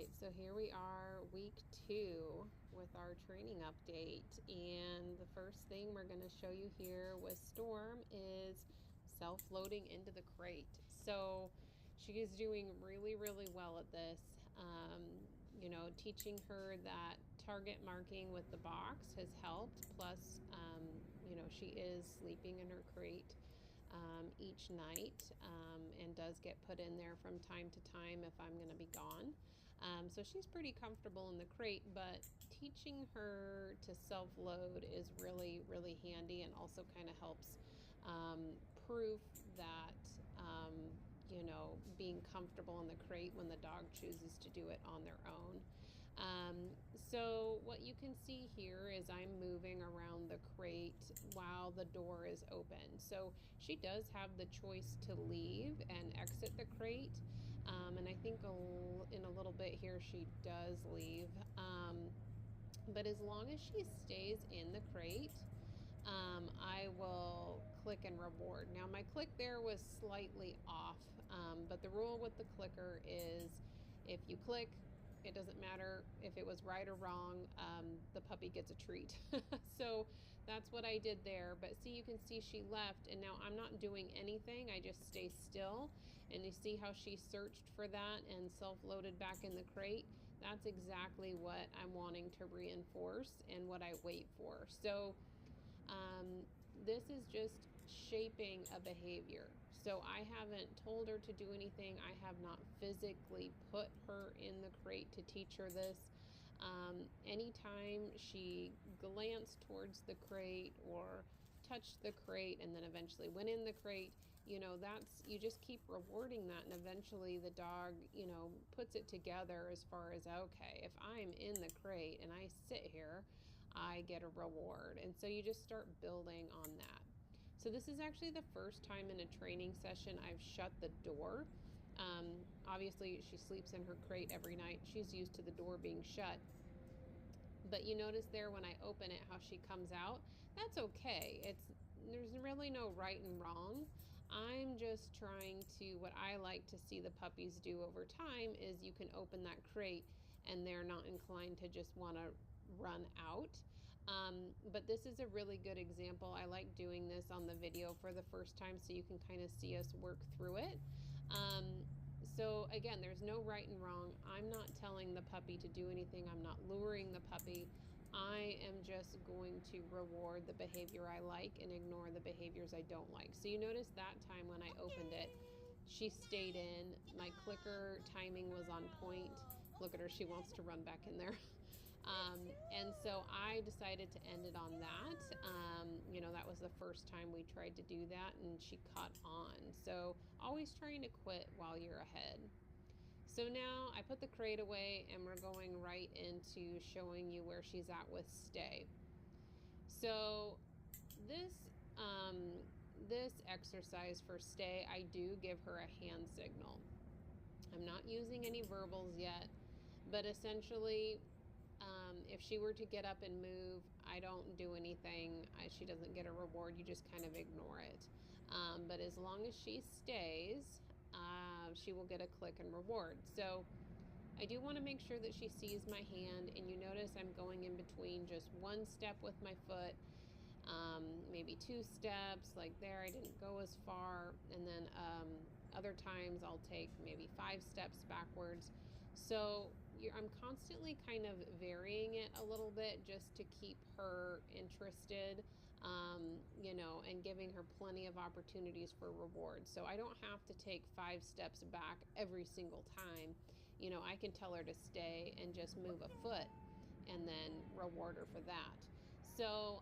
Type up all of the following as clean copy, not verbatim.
right, so here we are, week 2 with our training update. And the first thing we're going to show you here with Storm is self-loading into the crate. So she is doing really, really well at this. Teaching her that target marking with the box has helped. Plus, she is sleeping in her crate each night and does get put in there from time to time if I'm going to be gone. So she's pretty comfortable in the crate, but teaching her to self-load is really, really handy and also kind of helps proof that being comfortable in the crate when the dog chooses to do it on their own. So what you can see here is I'm moving around the crate while the door is open. So she does have the choice to leave and exit the crate. And I think in a little bit here she does leave. But as long as she stays in the crate, I will click and reward. Now my click there was slightly off, but the rule with the clicker is if you click, it doesn't matter if it was right or wrong, the puppy gets a treat. So that's what I did there. But see, you can see she left and now I'm not doing anything. I just stay still, and you see how she searched for that and self-loaded back in the crate. That's exactly what I'm wanting to reinforce and what I wait for. So this is just shaping a behavior. So I haven't told her to do anything. I have not physically put her in the crate to teach her this. Anytime she glanced towards the crate or touched the crate and then eventually went in the crate, you just keep rewarding that, and eventually the dog, puts it together as far as, okay, if I'm in the crate and I sit here, I get a reward. And so you just start building on that. So this is actually the first time in a training session I've shut the door. Obviously she sleeps in her crate every night. She's used to the door being shut. But you notice there when I open it how she comes out. That's okay. There's really no right and wrong. I'm just trying to, what I like to see the puppies do over time is you can open that crate and they're not inclined to just want to run out. But this is a really good example. I like doing this on the video for the first time so you can kind of see us work through it. So again, there's no right and wrong. I'm not telling the puppy to do anything. I'm not luring the puppy. I am just going to reward the behavior I like and ignore the behaviors I don't like. So you notice that time when I opened it, she stayed in. My clicker timing was on point. Look at her, she wants to run back in there. And so I decided to end it on that. That was the first time we tried to do that and she caught on. So always trying to quit while you're ahead. So now I put the crate away and we're going right into showing you where she's at with stay. So this exercise for stay, I do give her a hand signal. I'm not using any verbals yet, but essentially, if she were to get up and move, I don't do anything. She doesn't get a reward. You just kind of ignore it. But as long as she stays, she will get a click and reward. So I do want to make sure that she sees my hand, and you notice I'm going in between just one step with my foot, maybe 2 steps, like there I didn't go as far, and then other times I'll take maybe 5 steps backwards. So I'm constantly kind of varying it a little bit just to keep her interested, and giving her plenty of opportunities for reward. So I don't have to take 5 steps back every single time. I can tell her to stay and just move a foot and then reward her for that. So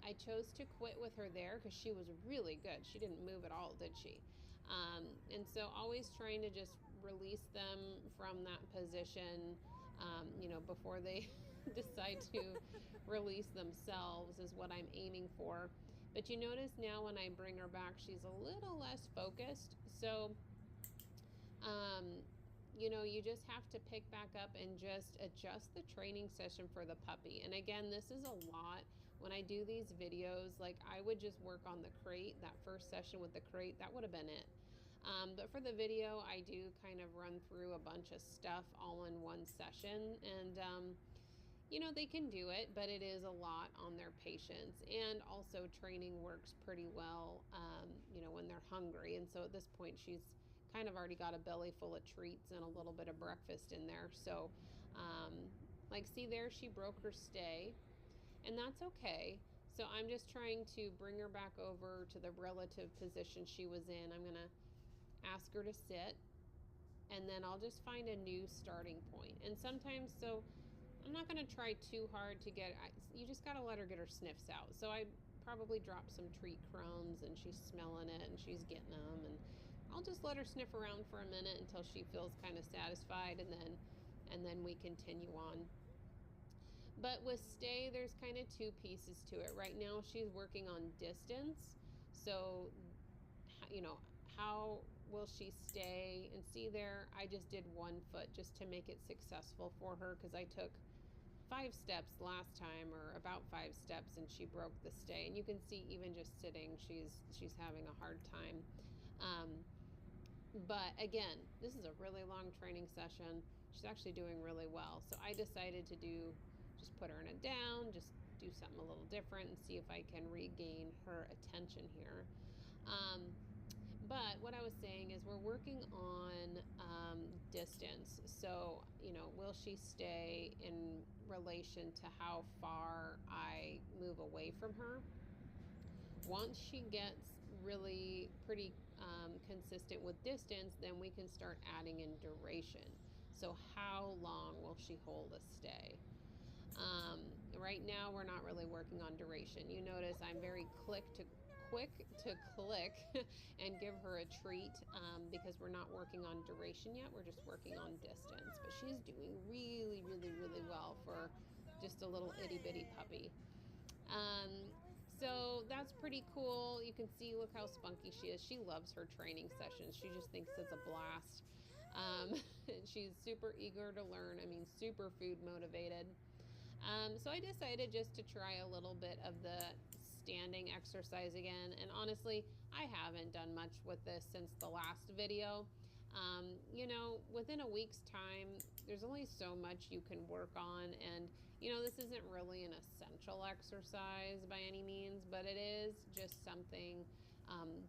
I chose to quit with her there because she was really good. She didn't move at all, did she? And so always trying to just release them from that position, before they decide to release themselves is what I'm aiming for. But you notice now when I bring her back, she's a little less focused. So you just have to pick back up and just adjust the training session for the puppy. And again, this is a lot. When I do these videos, like I would just work on the crate, that first session with the crate, that would have been it. But for the video, I do kind of run through a bunch of stuff all in one session, and you know, they can do it, but it is a lot on their patience. And also training works pretty well, you know, when they're hungry. And so at this point, she's kind of already got a belly full of treats and a little bit of breakfast in there. So, like, see there, she broke her stay, and that's okay. So I'm just trying to bring her back over to the relative position she was in. I'm gonna ask her to sit, and then I'll just find a new starting point. And sometimes, so I'm not going to try too hard to get, you just got to let her get her sniffs out. So I probably drop some treat crumbs, and she's smelling it and she's getting them, and I'll just let her sniff around for a minute until she feels kind of satisfied, and then we continue on. But with stay, there's kind of two pieces to it. Right now she's working on distance. So, you know, how will she stay? And see there, I just did 1 foot just to make it successful for her, because I took 5 steps last time, or about 5 steps, and she broke the stay. And you can see even just sitting, she's having a hard time. But again, this is a really long training session. She's actually doing really well. So I decided to just put her in a down, just do something a little different and see if I can regain her attention here. But what I was saying is we're working on distance. So, you know, will she stay in relation to how far I move away from her? Once she gets really pretty consistent with distance, then we can start adding in duration. So how long will she hold a stay? Right now, we're not really working on duration. You notice I'm very quick to click and give her a treat, because we're not working on duration yet. We're just working on distance. But she's doing really, really, really well for just a little itty bitty puppy. So that's pretty cool. You can see, look how spunky she is. She loves her training sessions. She just thinks it's a blast. She's super eager to learn. I mean, super food motivated. So I decided just to try a little bit of the standing exercise again. And honestly, I haven't done much with this since the last video. You know, within a week's time, there's only so much you can work on. And, you know, this isn't really an essential exercise by any means, but it is just something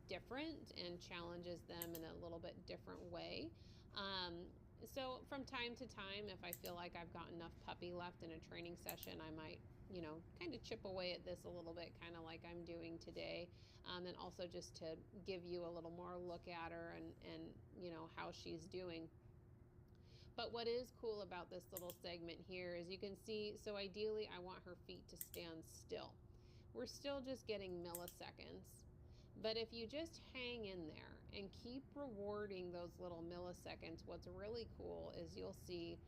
different and challenges them in a little bit different way. So from time to time, if I feel like I've got enough puppy left in a training session, I might, you know, kind of chip away at this a little bit, kind of like I'm doing today. And also just to give you a little more look at her and you know, how she's doing. But what is cool about this little segment here is you can see, so ideally I want her feet to stand still. We're still just getting milliseconds. But if you just hang in there and keep rewarding those little milliseconds, what's really cool is you'll see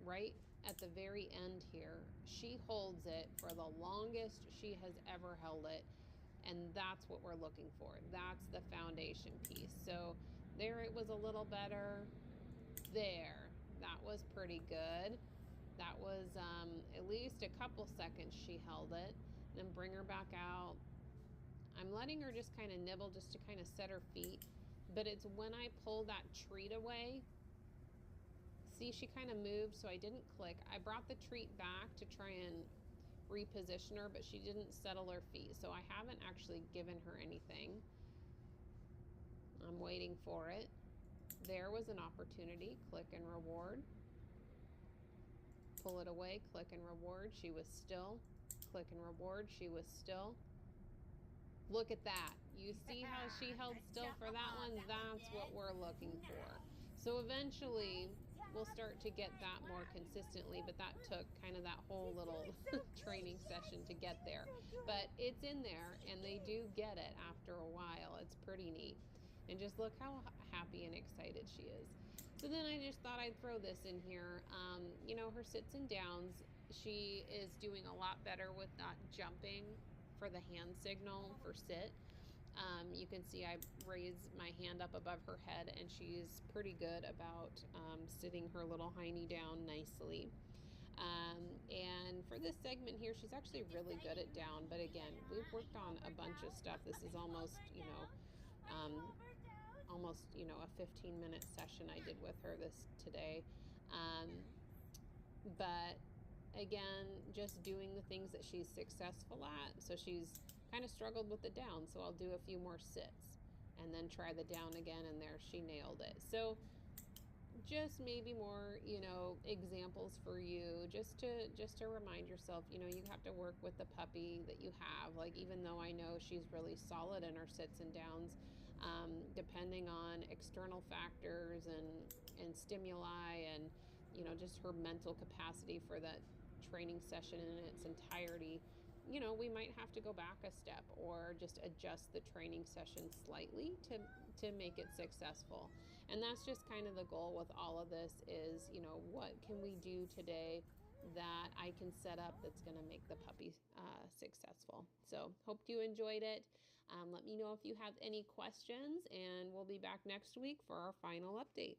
right at the very end here, she holds it for the longest she has ever held it. And that's what we're looking for. That's the foundation piece. So there, it was a little better. There, that was pretty good. That was at least a couple seconds she held it. Then bring her back out. I'm letting her just kind of nibble just to kind of set her feet. But it's when I pull that treat away, see, she kind of moved, so I didn't click. I brought the treat back to try and reposition her, but she didn't settle her feet. So I haven't actually given her anything. I'm waiting for it. There was an opportunity. Click and reward. Pull it away, click and reward. She was still. Click and reward. She was still. Look at that. You see how she held still for that one? That's what we're looking for. So eventually we'll start to get that more consistently, but that took kind of that whole little training session to get there. But it's in there, and they do get it after a while. It's pretty neat. And just look how happy and excited she is. So then I just thought I'd throw this in here. You know, her sits and downs, she is doing a lot better with not jumping for the hand signal for sit. You can see I raise my hand up above her head, and she's pretty good about sitting her little hiney down nicely. And for this segment here, she's actually really good at down. But again, we've worked on a bunch of stuff. This is almost, you know, almost, a 15-minute session I did with her today. But again, just doing the things that she's successful at. So she's kind of struggled with the down, so I'll do a few more sits and then try the down again, and there she nailed it. So just maybe more, examples for you, just to remind yourself, you have to work with the puppy that you have. Like, even though I know she's really solid in her sits and downs, depending on external factors and stimuli, and just her mental capacity for that training session in its entirety, we might have to go back a step or just adjust the training session slightly to make it successful. And that's just kind of the goal with all of this is, what can we do today that I can set up that's going to make the puppy successful. So hope you enjoyed it. Let me know if you have any questions, and we'll be back next week for our final update.